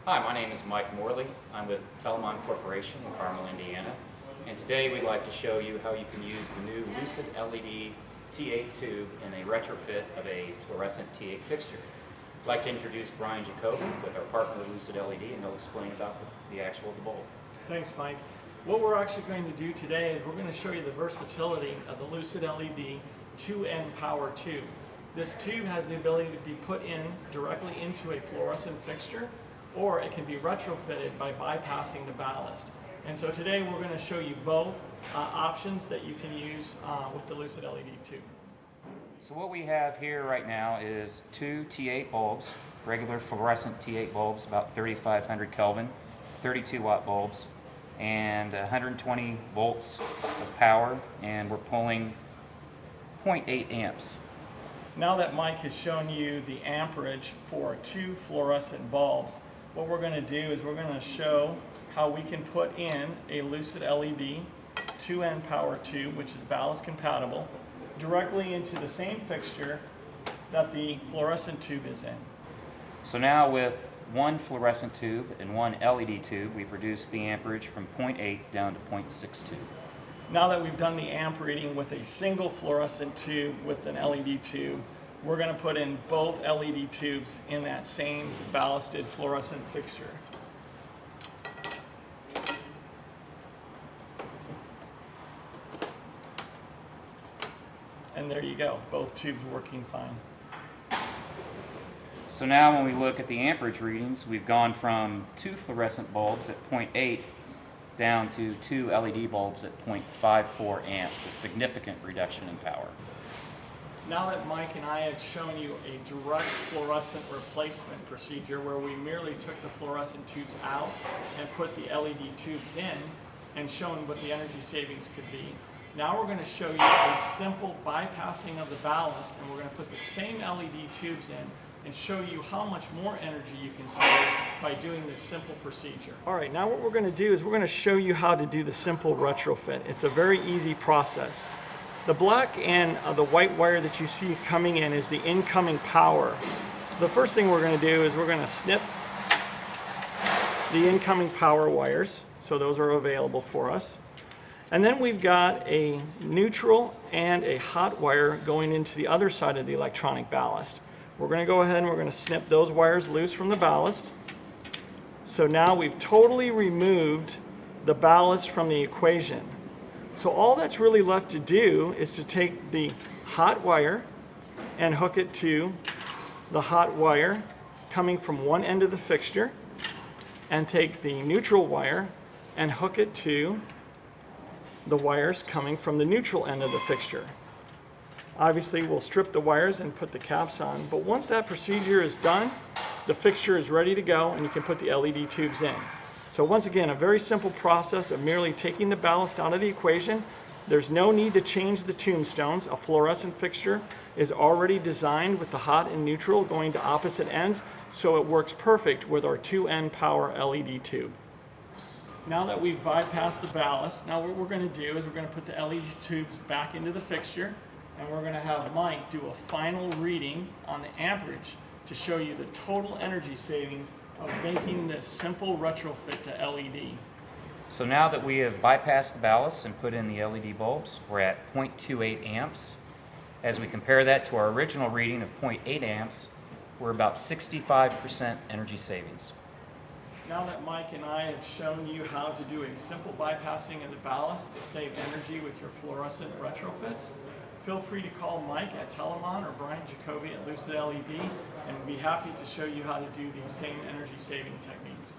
Hi, my name is Mike Morley. I'm with Telamon Corporation in Carmel, Indiana. And today we'd like to show you how you can use the new Lucid LED T8 tube in a retrofit of a fluorescent T8 fixture. I'd like to introduce Brian Jacoby with our partner Lucid LED, and he'll explain about the actual bulb. Thanks, Mike. What we're actually going to do today is we're going to show you the versatility of the Lucid LED 2N power tube. This tube has the ability to be put in directly into a fluorescent fixture, or it can be retrofitted by bypassing the ballast. And so today we're going to show you both options that you can use with the Lucid LED tube. So what we have here right now is two T8 bulbs, regular fluorescent T8 bulbs, about 3500 Kelvin, 32 watt bulbs, and 120 volts of power, and we're pulling 0.8 amps. Now that Mike has shown you the amperage for two fluorescent bulbs, what we're going to do is we're going to show how we can put in a Lucid LED 2N power tube, which is ballast compatible, directly into the same fixture that the fluorescent tube is in. So now with one fluorescent tube and one LED tube, we've reduced the amperage from 0.8 down to 0.62. Now that we've done the amp reading with a single fluorescent tube with an LED tube, we're going to put in both LED tubes in that same ballasted fluorescent fixture. And there you go, both tubes working fine. So now when we look at the amperage readings, we've gone from two fluorescent bulbs at 0.8 down to two LED bulbs at 0.54 amps, a significant reduction in power. Now that Mike and I have shown you a direct fluorescent replacement procedure where we merely took the fluorescent tubes out and put the LED tubes in and shown what the energy savings could be, now we're going to show you a simple bypassing of the ballast, and we're going to put the same LED tubes in and show you how much more energy you can save by doing this simple procedure. All right, now what we're going to do is we're going to show you how to do the simple retrofit. It's a very easy process. The black and the white wire that you see coming in is the incoming power. So the first thing we're going to do is we're going to snip the incoming power wires, so those are available for us. And then we've got a neutral and a hot wire going into the other side of the electronic ballast. We're going to go ahead and we're going to snip those wires loose from the ballast. So now we've totally removed the ballast from the equation. So all that's really left to do is to take the hot wire and hook it to the hot wire coming from one end of the fixture, and take the neutral wire and hook it to the wires coming from the neutral end of the fixture. Obviously we'll strip the wires and put the caps on, but once that procedure is done, the fixture is ready to go and you can put the LED tubes in. So once again, a very simple process of merely taking the ballast out of the equation. There's no need to change the tombstones. A fluorescent fixture is already designed with the hot and neutral going to opposite ends, so it works perfect with our 2N power LED tube. Now that we've bypassed the ballast, now what we're going to do is we're going to put the LED tubes back into the fixture, and we're going to have Mike do a final reading on the amperage to show you the total energy savings of making this simple retrofit to LED. So now that we have bypassed the ballast and put in the LED bulbs, we're at 0.28 amps. As we compare that to our original reading of 0.8 amps, we're about 65% energy savings. Now that Mike and I have shown you how to do a simple bypassing of the ballast to save energy with your fluorescent retrofits, feel free to call Mike at Telamon or Brian Jacoby at Lucid LED, and we'll be happy to show you how to do these same energy saving techniques.